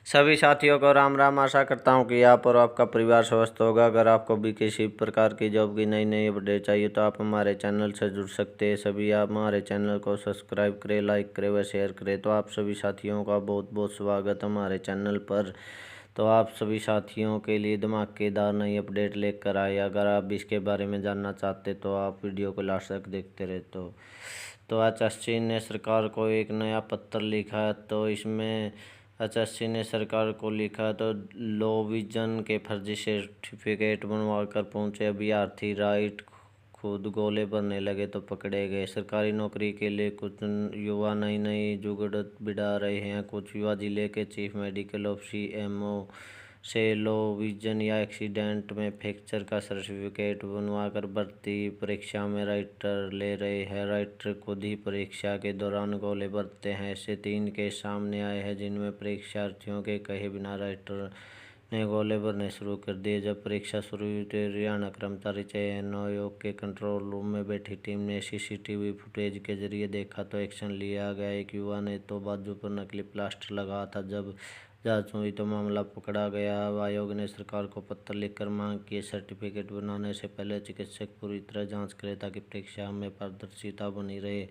सभी साथियों को राम राम। आशा करता हूँ कि आप और आपका परिवार स्वस्थ होगा। अगर आपको भी किसी प्रकार की जॉब की नई नई अपडेट चाहिए तो आप हमारे चैनल से जुड़ सकते हैं। सभी आप हमारे चैनल को सब्सक्राइब करें, लाइक करें व शेयर करें। तो आप सभी साथियों का बहुत बहुत स्वागत हमारे चैनल पर। तो आप सभी साथियों के लिए धमाकेदार नई अपडेट लेकर आए। अगर आप इसके बारे में जानना चाहते तो आप वीडियो को लास्ट तक देखते रहे। तो एचएससी ने सरकार को एक नया पत्र लिखा है। तो इसमें एचएससी ने सरकार को लिखा तो लो विजन के फर्जी सर्टिफिकेट बनवा कर पहुंचे अभ्यर्थी राइट खुद गोले भरने लगे तो पकड़े गए। सरकारी नौकरी के लिए कुछ युवा नई नई जुगाड़ बिड़ा रहे हैं। कुछ युवा जिले के चीफ मेडिकल ऑफिसर सीएमओ से लो विजन या एक्सीडेंट में फ्रैक्चर का सर्टिफिकेट बनवाकर भर्ती परीक्षा में राइटर ले रहे हैं। राइटर खुद ही परीक्षा के दौरान गोले भरते हैं। ऐसे 3 केस सामने आए हैं जिनमें परीक्षार्थियों के कहे बिना राइटर ने गोले भरने शुरू कर दिए। जब परीक्षा शुरू हुई तो हरियाणा कर्मचारी चयन आयोग के कंट्रोल रूम में बैठी टीम ने सीसीटीवी फुटेज के जरिए देखा तो एक्शन लिया गया। एक युवा ने तो बाजू पर नकली प्लास्टर लगा था। जब जांच हुई तो मामला पकड़ा गया। आयोग ने सरकार को पत्र लिखकर मांग की सर्टिफिकेट बनाने से पहले चिकित्सक पूरी तरह जांच करें ताकि परीक्षा में पारदर्शिता बनी रहे।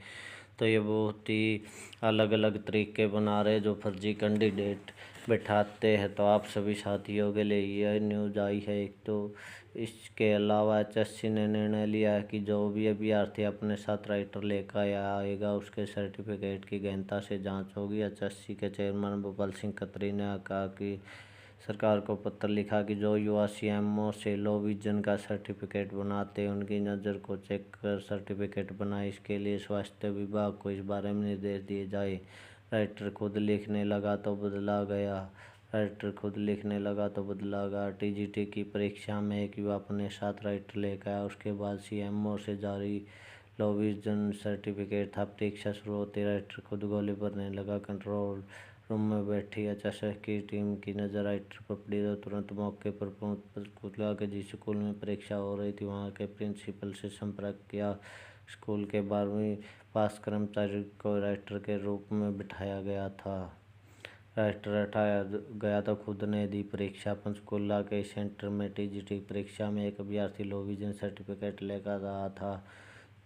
तो ये बहुत ही अलग अलग तरीके बना रहे जो फर्जी कैंडिडेट बैठाते हैं। तो आप सभी साथियों के लिए यह न्यूज़ आई है। एक तो इसके अलावा एचएससी ने निर्णय लिया है कि जो भी अभ्यर्थी अपने साथ राइटर लेकर आएगा उसके सर्टिफिकेट की गहनता से जांच होगी। एचएससी के चेयरमैन भोपाल सिंह खत्री ने कहा कि सरकार को पत्र लिखा कि जो युवा सीएमओ से लो विजन का सर्टिफिकेट बनाते हैं उनकी नज़र को चेक कर सर्टिफिकेट बनाए। इसके लिए स्वास्थ्य विभाग को इस बारे में निर्देश दिए जाए। राइटर खुद लिखने लगा तो बदला गया। टीजीटी की परीक्षा में एक युवा अपने साथ राइटर लेकर आया। उसके बाद सीएमओ से जारी लो विजन सर्टिफिकेट था। परीक्षा शुरू होते राइटर खुद गोली भरने लगा। कंट्रोल रूम में बैठी एचएससी की टीम की नज़र राइटर पर पड़ी तो तुरंत मौके पर पहुंच पंचकुला के जिस स्कूल में परीक्षा हो रही थी वहां के प्रिंसिपल से संपर्क किया। स्कूल के 12वीं पास कर्मचारी को राइटर के रूप में बिठाया गया था। राइटर हटाया गया तो खुद ने दी परीक्षा। पंचकुला के सेंटर में टीजीटी परीक्षा में एक अभ्यर्थी लो विजन सर्टिफिकेट लेकर रहा था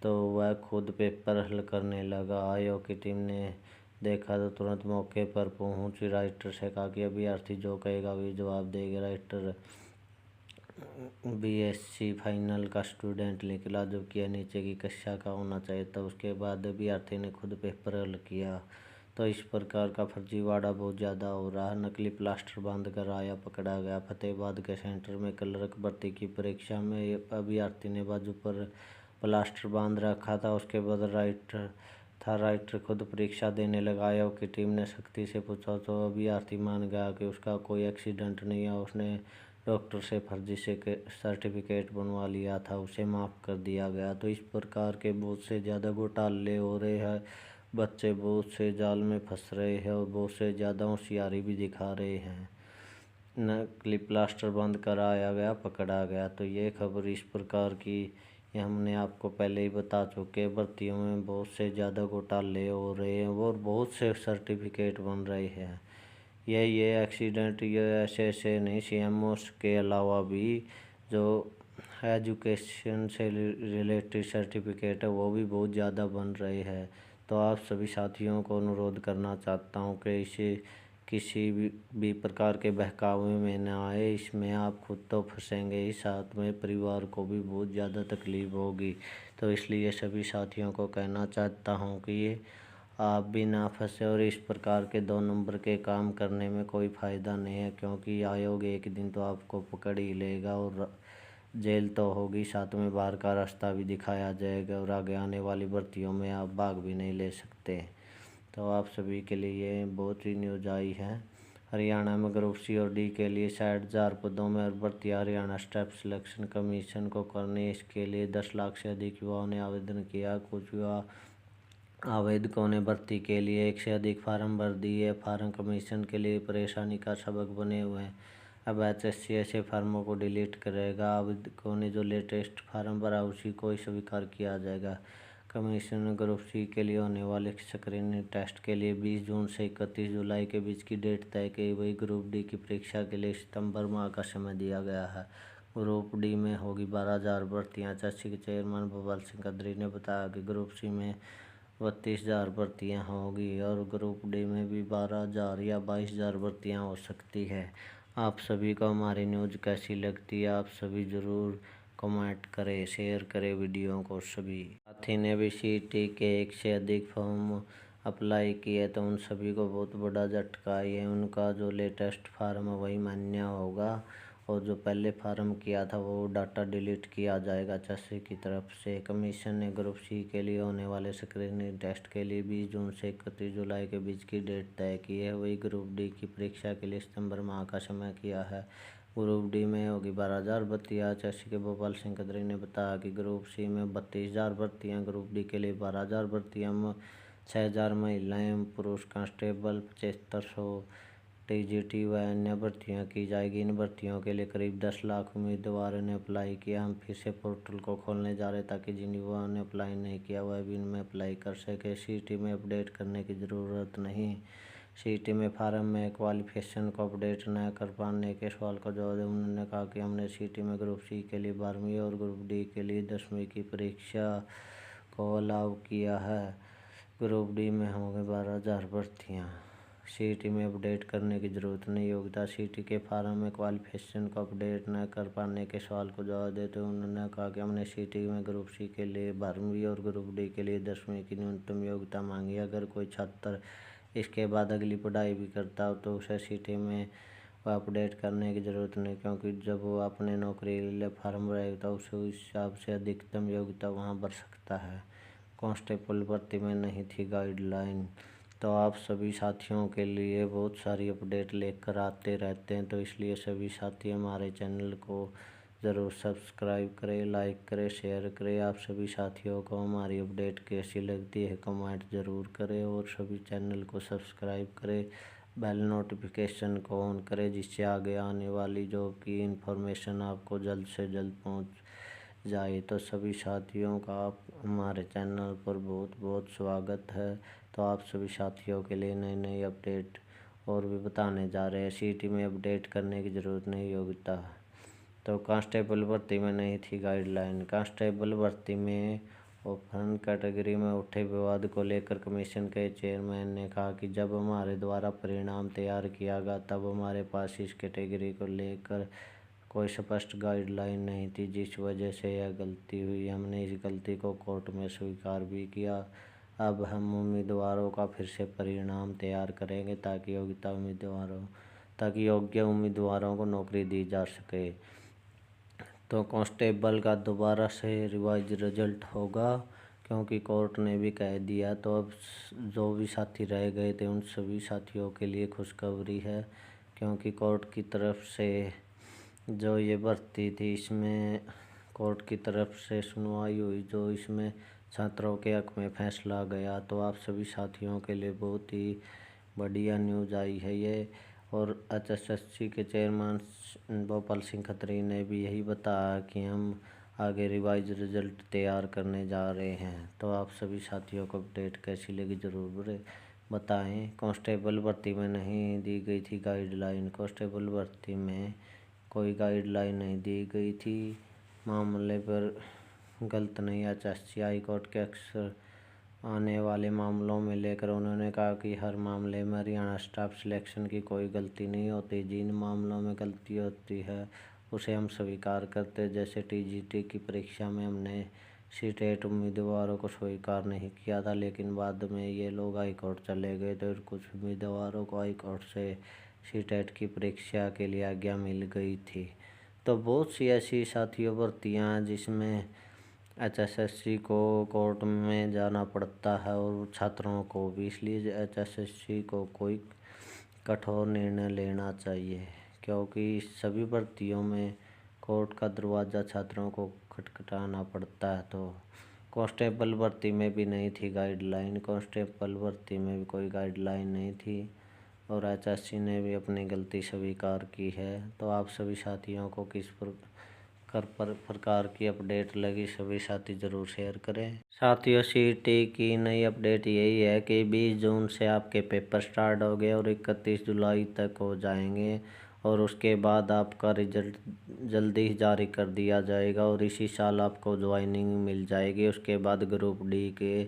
तो वह खुद पेपर हल करने लगा। आयोग की टीम ने देखा तो तुरंत मौके पर पहुंची राइटर से कहा कि अभ्यर्थी जो कहेगा वही जवाब देगा। राइटर बीएससी फाइनल का स्टूडेंट निकला जो कि नीचे की कक्षा का होना चाहिए था। उसके बाद अभ्यर्थी ने खुद पेपर हल किया। तो इस प्रकार का फर्जीवाड़ा बहुत ज़्यादा हो रहा है। नकली प्लास्टर बांध कर आया पकड़ा गया। फतेहाबाद के सेंटर में क्लर्क भर्ती की परीक्षा में अभ्यर्थी ने बाजू पर प्लास्टर बांध रखा था। उसके बाद राइटर खुद परीक्षा देने लगा। आयोग की टीम ने सख्ती से पूछा तो अभ्यर्थी मान गया कि उसका कोई एक्सीडेंट नहीं है। उसने डॉक्टर से फर्जी से सर्टिफिकेट बनवा लिया था, उसे माफ़ कर दिया गया। तो इस प्रकार के बहुत से ज़्यादा घोटाले हो रहे हैं। बच्चे बहुत से जाल में फंस रहे हैं और बहुत से ज़्यादा होशियारी भी दिखा रहे हैं। नकली प्लास्टर बंद कराया गया, पकड़ा गया। तो ये खबर इस प्रकार की ये हमने आपको पहले ही बता चुके। भर्तियों में बहुत से ज़्यादा घोटाले हो रहे हैं और बहुत से सर्टिफिकेट बन रहे हैं। ये एक्सीडेंट ये ऐसे नहीं, सीएमओ के अलावा भी जो एजुकेशन से रिलेटेड सर्टिफिकेट है वो भी बहुत ज़्यादा बन रहे हैं। तो आप सभी साथियों को अनुरोध करना चाहता हूँ कि इसे किसी भी प्रकार के बहकावे में न आए। इसमें आप खुद तो फंसेंगे ही, साथ में परिवार को भी बहुत ज़्यादा तकलीफ होगी। तो इसलिए सभी साथियों को कहना चाहता हूँ कि ये आप भी ना फंसे और इस प्रकार के 2 नंबर के काम करने में कोई फ़ायदा नहीं है, क्योंकि आयोग एक दिन तो आपको पकड़ ही लेगा और जेल तो होगी, साथ में बाहर का रास्ता भी दिखाया जाएगा और आगे आने वाली भर्तियों में आप भाग भी नहीं ले सकते। तो आप सभी के लिए ये बहुत ही न्यूज़ आई है। हरियाणा में ग्रुप सी और डी के लिए 60,000 पदों में भर्ती हरियाणा स्टाफ सिलेक्शन कमीशन को करनी। इसके लिए 10 लाख से अधिक युवाओं ने आवेदन किया। कुछ युवा आवेदकों ने भर्ती के लिए 1 से अधिक फार्म भर दिए। फार्म कमीशन के लिए परेशानी का सबक बने हुए हैं। अब एचएससी ऐसे फार्मों को डिलीट करेगा। आवेदकों ने जो लेटेस्ट फार्म भरा उसी को ही स्वीकार किया जाएगा। कमीशन ग्रुप सी के लिए होने वाले स्क्रीनिंग टेस्ट के लिए 20 जून से 31 जुलाई के बीच की डेट तय की गई। ग्रुप डी की परीक्षा के लिए सितंबर माह का समय दिया गया है। ग्रुप डी में होगी 12,000 भर्तियाँ। एचएससी के चेयरमैन भोपाल सिंह कदरी ने बताया कि ग्रुप सी में 32,000 भर्तियाँ होगी और ग्रुप डी में भी 12,000 या 22,000 भर्तियाँ हो सकती है। आप सभी को हमारी न्यूज़ कैसी लगती है, आप सभी ज़रूर कमेंट करें, शेयर करें वीडियो को। सभी साथी ने भी सीईटी के 1 से अधिक फॉर्म अप्लाई किए तो उन सभी को बहुत बड़ा झटका है। उनका जो लेटेस्ट फार्म है वही मान्य होगा और जो पहले फार्म किया था वो डाटा डिलीट किया जाएगा एचएससी की तरफ से। कमीशन ने ग्रुप सी के लिए होने वाले स्क्रीनिंग टेस्ट के लिए 20 जून से 31 जुलाई के बीच की डेट तय की है। वही ग्रुप डी की परीक्षा के लिए सितंबर माह का समय किया है। ग्रुप डी में होगी 12,000 भर्तियाँ। एचएससी के भोपाल सिंह कदरी ने बताया कि ग्रुप सी में 32,000 भर्तियाँ, ग्रुप डी के लिए 12,000 भर्तियाँ, 6,000 महिलाएं एवं पुरुष कांस्टेबल, 7,500 टीजीटी व अन्य भर्तियाँ की जाएगी। इन भर्तियों के लिए करीब 10 लाख उम्मीदवारों ने अप्लाई किया। हम फिर से पोर्टल को खोलने जा रहे हैं ताकि जिन युवाओं ने अप्लाई नहीं किया वह भी इनमें अप्लाई कर सके। सीईटी में अपडेट करने की ज़रूरत नहीं। सीईटी में फार्म में क्वालिफिकेशन को अपडेट न कर पाने के सवाल का जवाब देते उन्होंने कहा कि हमने सीईटी में ग्रुप सी के लिए 12वीं और ग्रुप डी के लिए 10वीं की परीक्षा को अलाउ किया है। ग्रुप डी में होंगे 12,000 भर्तियाँ। सीईटी में अपडेट करने की ज़रूरत नहीं। योग्यता सीईटी के फार्म में क्वालिफिकेशन को अपडेट न कर पाने के सवाल को जवाब देते हुए उन्होंने कहा कि हमने सीईटी में ग्रुप सी के लिए 12वीं और ग्रुप डी के लिए 10वीं की न्यूनतम योग्यता मांगी। अगर कोई छात्र इसके बाद अगली पढ़ाई भी करता हो तो उसे सीईटी में वह अपडेट करने की ज़रूरत नहीं, क्योंकि जब वो अपने नौकरी के लिए फार्म भरेगा तो उसे उस हिसाब से अधिकतम योग्यता वहाँ भर सकता है। कांस्टेबल भर्ती में नहीं थी गाइडलाइन। तो आप सभी साथियों के लिए बहुत सारी अपडेट लेकर आते रहते हैं, तो इसलिए सभी साथी हमारे चैनल को ज़रूर सब्सक्राइब करें, लाइक करें, शेयर करें। आप सभी साथियों को हमारी अपडेट कैसी लगती है कमेंट ज़रूर करें और सभी चैनल को सब्सक्राइब करें, बेल नोटिफिकेशन को ऑन करें जिससे आगे आने वाली जॉब की इन्फॉर्मेशन आपको जल्द से जल्द पहुंच जाए। तो सभी साथियों का आप हमारे चैनल पर बहुत बहुत स्वागत है। तो आप सभी साथियों के लिए नई नई अपडेट और भी बताने जा रहे हैं। सीईटी में अपडेट करने की ज़रूरत नहीं। योग्यता तो कांस्टेबल भर्ती में नहीं थी गाइडलाइन। कांस्टेबल भर्ती में ओपन कैटेगरी में उठे विवाद को लेकर कमीशन के चेयरमैन ने कहा कि जब हमारे द्वारा परिणाम तैयार किया गया तब हमारे पास इस कैटेगरी को लेकर कोई स्पष्ट गाइडलाइन नहीं थी, जिस वजह से यह गलती हुई। हमने इस गलती को कोर्ट में स्वीकार भी किया। अब हम उम्मीदवारों का फिर से परिणाम तैयार करेंगे ताकि योग्य उम्मीदवारों को नौकरी दी जा सके। तो कांस्टेबल का दोबारा से रिवाइज रिजल्ट होगा, क्योंकि कोर्ट ने भी कह दिया। तो अब जो भी साथी रह गए थे उन सभी साथियों के लिए खुशखबरी है, क्योंकि कोर्ट की तरफ से जो ये भर्ती थी इसमें कोर्ट की तरफ से सुनवाई हुई, जो इसमें छात्रों के हक में फैसला गया। तो आप सभी साथियों के लिए बहुत ही बढ़िया न्यूज़ आई है ये। और एचएसएससी के चेयरमैन भोपाल सिंह खत्री ने भी यही बताया कि हम आगे रिवाइज रिजल्ट तैयार करने जा रहे हैं। तो आप सभी साथियों को अपडेट कैसी लगी ज़रूर बताएं। कांस्टेबल भर्ती में नहीं दी गई थी गाइडलाइन। कांस्टेबल भर्ती में कोई गाइडलाइन नहीं दी गई थी। मामले पर गलत नहीं। एचएससी हाई कोर्ट के अक्सर आने वाले मामलों में लेकर उन्होंने कहा कि हर मामले में हरियाणा स्टाफ सिलेक्शन की कोई गलती नहीं होती। जिन मामलों में गलती होती है उसे हम स्वीकार करते, जैसे टीजीटी की परीक्षा में हमने सीटेट उम्मीदवारों को स्वीकार नहीं किया था, लेकिन बाद में ये लोग हाई कोर्ट चले गए थे और कुछ उम्मीदवारों को हाई कोर्ट से सीटेट की परीक्षा के लिए आज्ञा मिल गई थी। तो बहुत सी ऐसी साथियों भर्तियाँ जिसमें एचएसएससी को कोर्ट में जाना पड़ता है और छात्रों को भी, इसलिए एचएसएससी को कोई कठोर निर्णय लेना चाहिए, क्योंकि सभी भर्तियों में कोर्ट का दरवाज़ा छात्रों को खटखटाना पड़ता है। तो कांस्टेबल भर्ती में भी नहीं थी गाइडलाइन। कांस्टेबल भर्ती में भी कोई गाइडलाइन नहीं थी और एचएससी ने भी अपनी गलती स्वीकार की है। तो आप सभी साथियों को किस प्रकार की अपडेट लगी सभी साथी ज़रूर शेयर करें। साथियों, सीईटी की नई अपडेट यही है कि 20 जून से आपके पेपर स्टार्ट हो गए और 31 जुलाई तक हो जाएंगे और उसके बाद आपका रिजल्ट जल्दी ही जारी कर दिया जाएगा और इसी साल आपको ज्वाइनिंग मिल जाएगी। उसके बाद ग्रुप डी के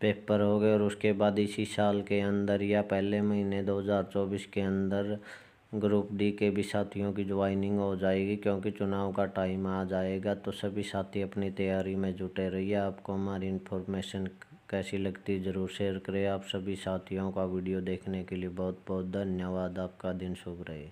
पेपर हो गए और उसके बाद इसी साल के अंदर या पहले महीने 2024 के अंदर ग्रुप डी के भी साथियों की ज्वाइनिंग हो जाएगी, क्योंकि चुनाव का टाइम आ जाएगा। तो सभी साथी अपनी तैयारी में जुटे रहिए। आपको हमारी इन्फॉर्मेशन कैसी लगती है ज़रूर शेयर करें। आप सभी साथियों का वीडियो देखने के लिए बहुत बहुत धन्यवाद। आपका दिन शुभ रहे।